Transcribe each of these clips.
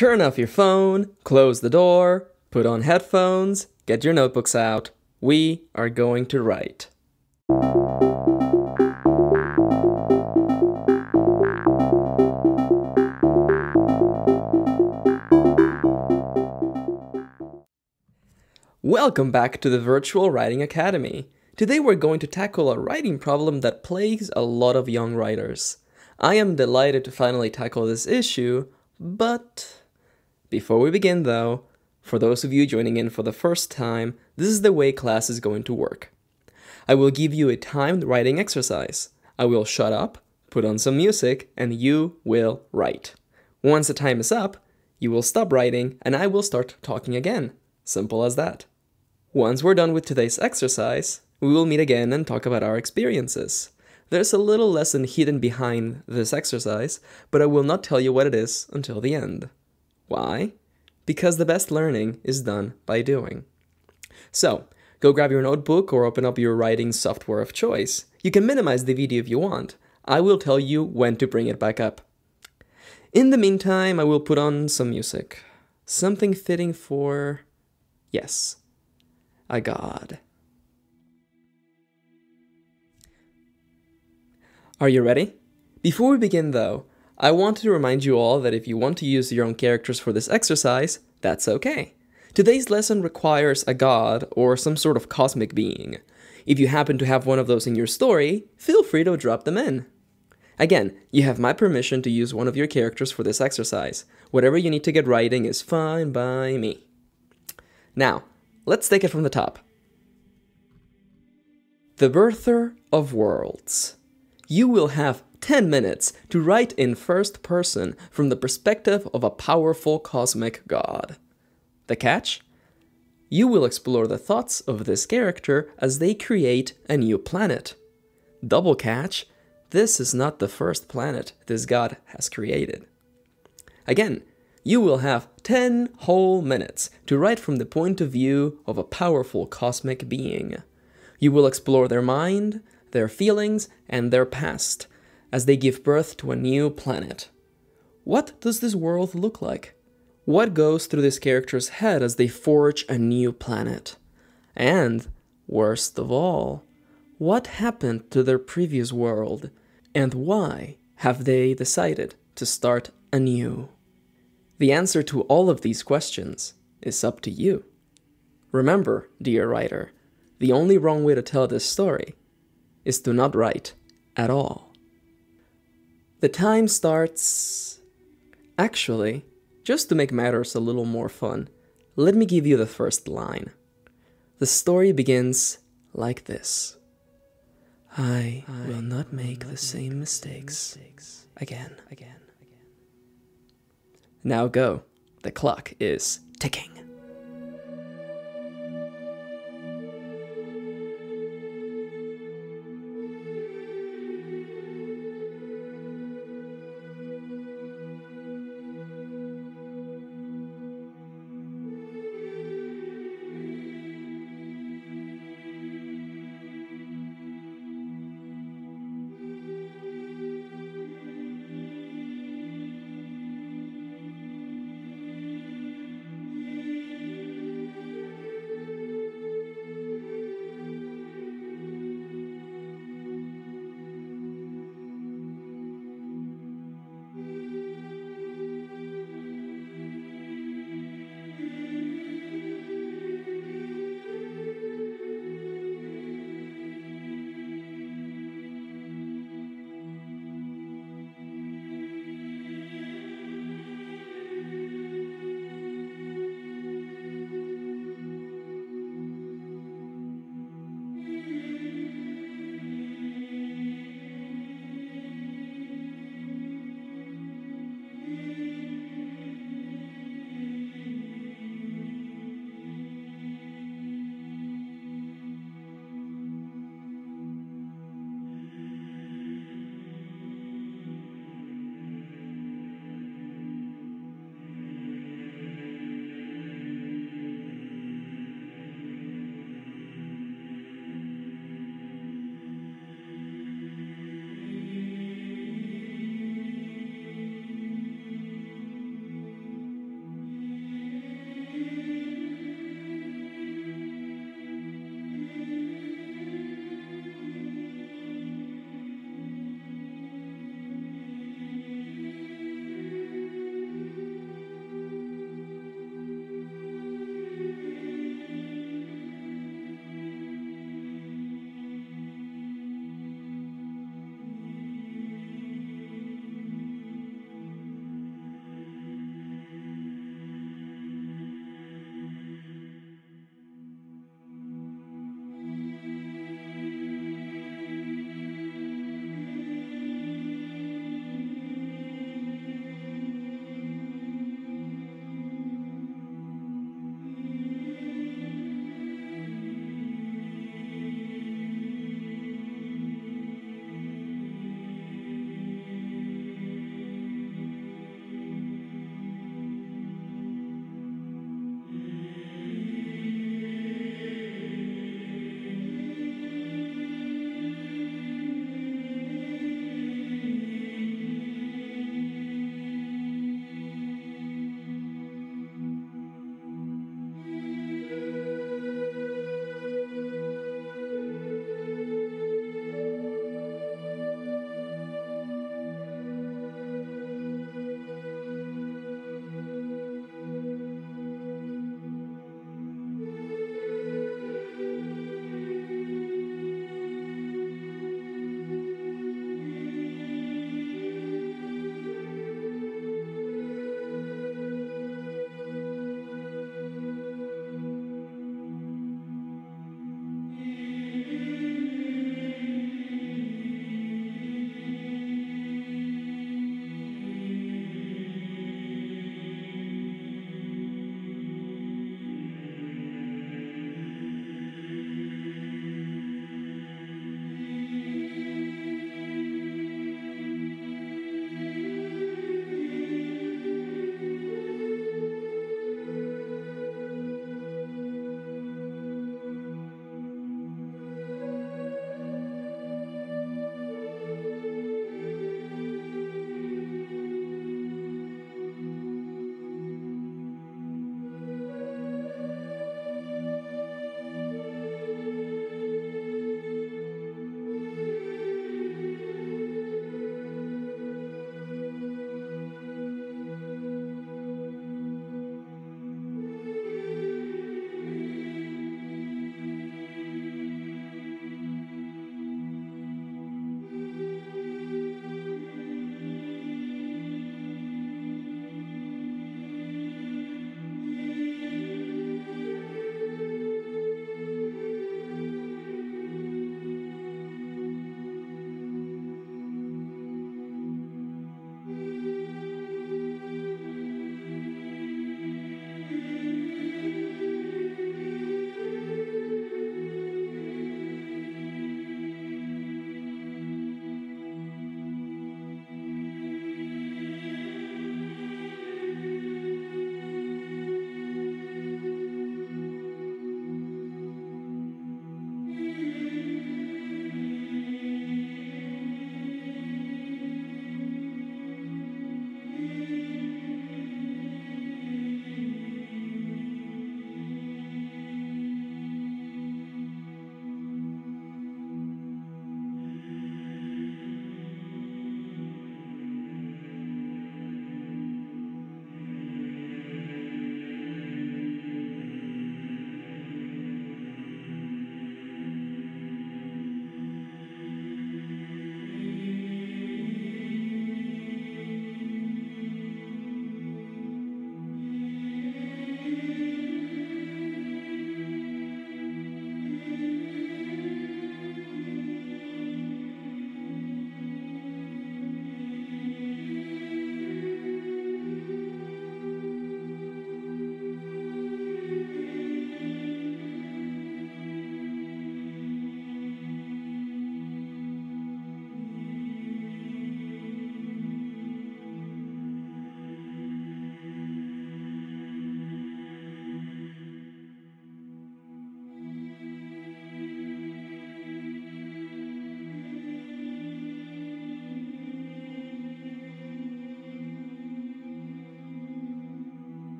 Turn off your phone, close the door, put on headphones, get your notebooks out. We are going to write. Welcome back to the Virtual Writing Academy. Today we're going to tackle a writing problem that plagues a lot of young writers. I am delighted to finally tackle this issue, but before we begin though, for those of you joining in for the first time, this is the way class is going to work. I will give you a timed writing exercise. I will shut up, put on some music, and you will write. Once the time is up, you will stop writing and I will start talking again. Simple as that. Once we're done with today's exercise, we will meet again and talk about our experiences. There's a little lesson hidden behind this exercise, but I will not tell you what it is until the end. Why? Because the best learning is done by doing. So, go grab your notebook or open up your writing software of choice. You can minimize the video if you want. I will tell you when to bring it back up. In the meantime, I will put on some music. Something fitting for, yes, a god. Are you ready? Before we begin though, I wanted to remind you all that if you want to use your own characters for this exercise, that's okay. Today's lesson requires a god or some sort of cosmic being. If you happen to have one of those in your story, feel free to drop them in. Again, you have my permission to use one of your characters for this exercise. Whatever you need to get writing is fine by me. Now, let's take it from the top. The birther of worlds. You will have 10 minutes to write in first person from the perspective of a powerful cosmic god. The catch? You will explore the thoughts of this character as they create a new planet. Double catch? This is not the first planet this god has created. Again, you will have 10 whole minutes to write from the point of view of a powerful cosmic being. You will explore their mind, their feelings, and their past as they give birth to a new planet. What does this world look like? What goes through this character's head as they forge a new planet? And, worst of all, what happened to their previous world? And why have they decided to start anew? The answer to all of these questions is up to you. Remember, dear writer, the only wrong way to tell this story is to not write at all. The time starts... Actually, just to make matters a little more fun, let me give you the first line. The story begins like this. I will not make the same mistakes again. Now go. The clock is ticking.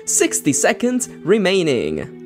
60 seconds remaining.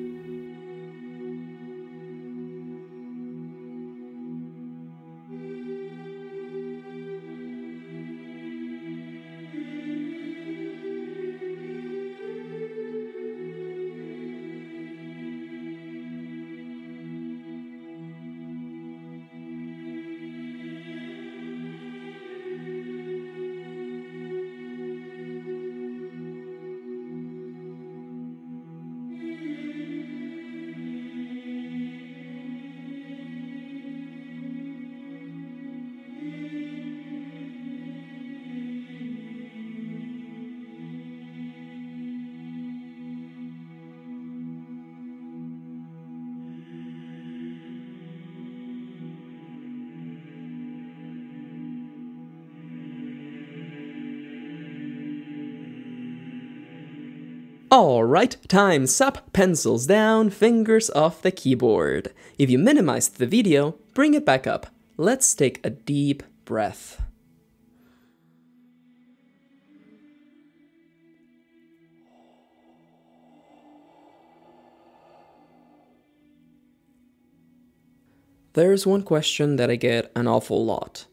Alright, time's up, pencils down, fingers off the keyboard. If you minimized the video, bring it back up. Let's take a deep breath. There's one question that I get an awful lot.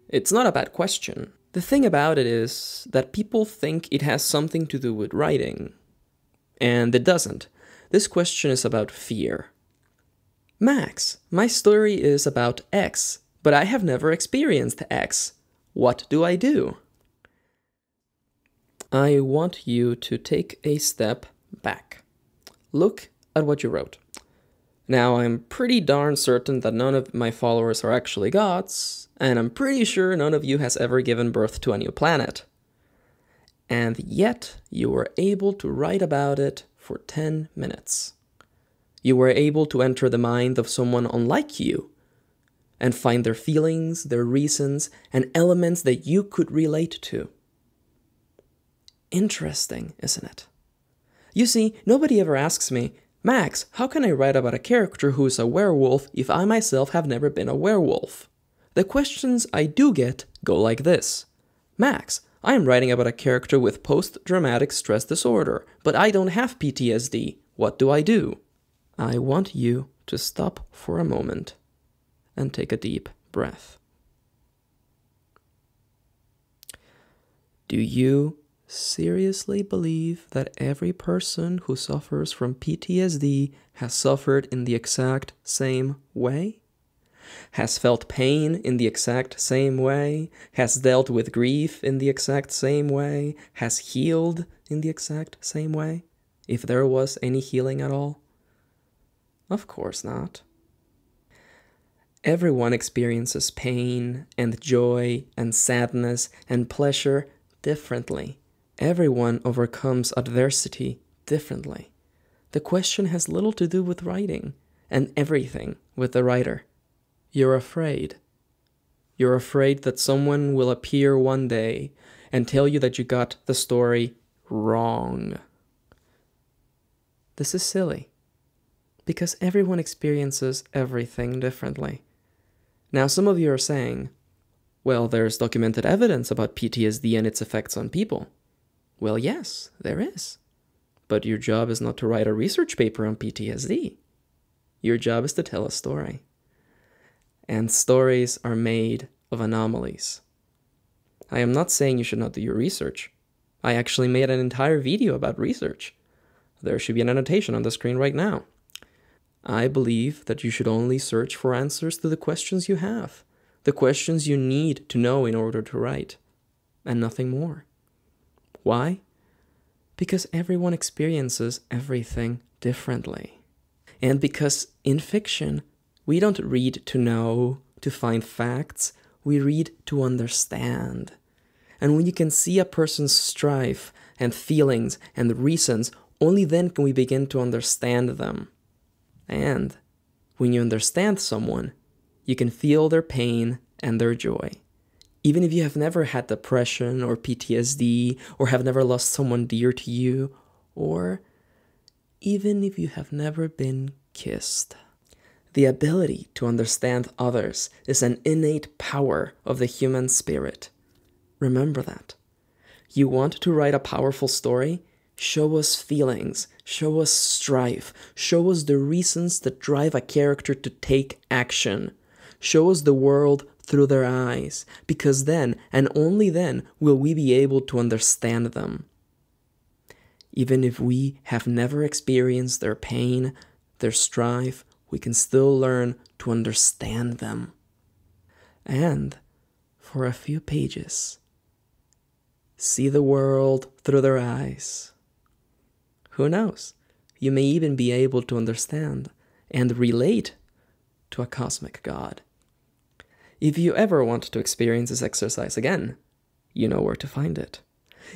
It's not a bad question. The thing about it is that people think it has something to do with writing. And it doesn't. This question is about fear. Max, my story is about X, but I have never experienced X. What do I do? I want you to take a step back. Look at what you wrote. Now, I'm pretty darn certain that none of my followers are actually gods, and I'm pretty sure none of you has ever given birth to a new planet. And yet, you were able to write about it for 10 minutes. You were able to enter the mind of someone unlike you and find their feelings, their reasons, and elements that you could relate to. Interesting, isn't it? You see, nobody ever asks me, Max, how can I write about a character who is a werewolf if I myself have never been a werewolf? The questions I do get go like this. Max, I am writing about a character with post-traumatic stress disorder, but I don't have PTSD. What do I do? I want you to stop for a moment and take a deep breath. Do you seriously believe that every person who suffers from PTSD has suffered in the exact same way? Has felt pain in the exact same way, has dealt with grief in the exact same way, has healed in the exact same way, if there was any healing at all? Of course not. Everyone experiences pain and joy and sadness and pleasure differently. Everyone overcomes adversity differently. The question has little to do with writing and everything with the writer. You're afraid. You're afraid that someone will appear one day and tell you that you got the story wrong. This is silly, because everyone experiences everything differently. Now, some of you are saying, well, there's documented evidence about PTSD and its effects on people. Well, yes, there is. But your job is not to write a research paper on PTSD. Your job is to tell a story. And stories are made of anomalies. I am not saying you should not do your research. I actually made an entire video about research. There should be an annotation on the screen right now. I believe that you should only search for answers to the questions you have, the questions you need to know in order to write, and nothing more. Why? Because everyone experiences everything differently. And because in fiction, we don't read to know, to find facts, we read to understand. And when you can see a person's strife and feelings and reasons, only then can we begin to understand them. And when you understand someone, you can feel their pain and their joy. Even if you have never had depression or PTSD, or have never lost someone dear to you, or even if you have never been kissed. The ability to understand others is an innate power of the human spirit. Remember that. You want to write a powerful story? Show us feelings, show us strife, show us the reasons that drive a character to take action. Show us the world through their eyes, because then, and only then, will we be able to understand them. Even if we have never experienced their pain, their strife, we can still learn to understand them. And, for a few pages, see the world through their eyes. Who knows? You may even be able to understand and relate to a cosmic God. If you ever want to experience this exercise again, you know where to find it.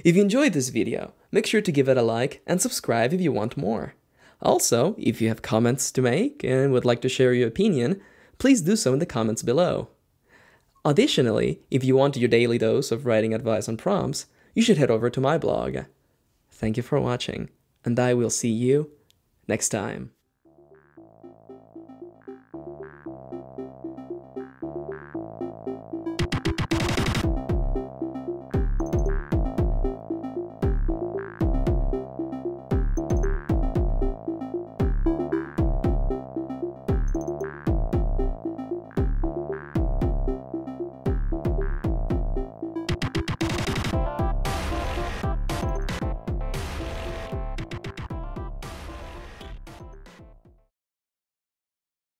If you enjoyed this video, make sure to give it a like and subscribe if you want more. Also, if you have comments to make and would like to share your opinion, please do so in the comments below. Additionally, if you want your daily dose of writing advice and prompts, you should head over to my blog. Thank you for watching, and I will see you next time.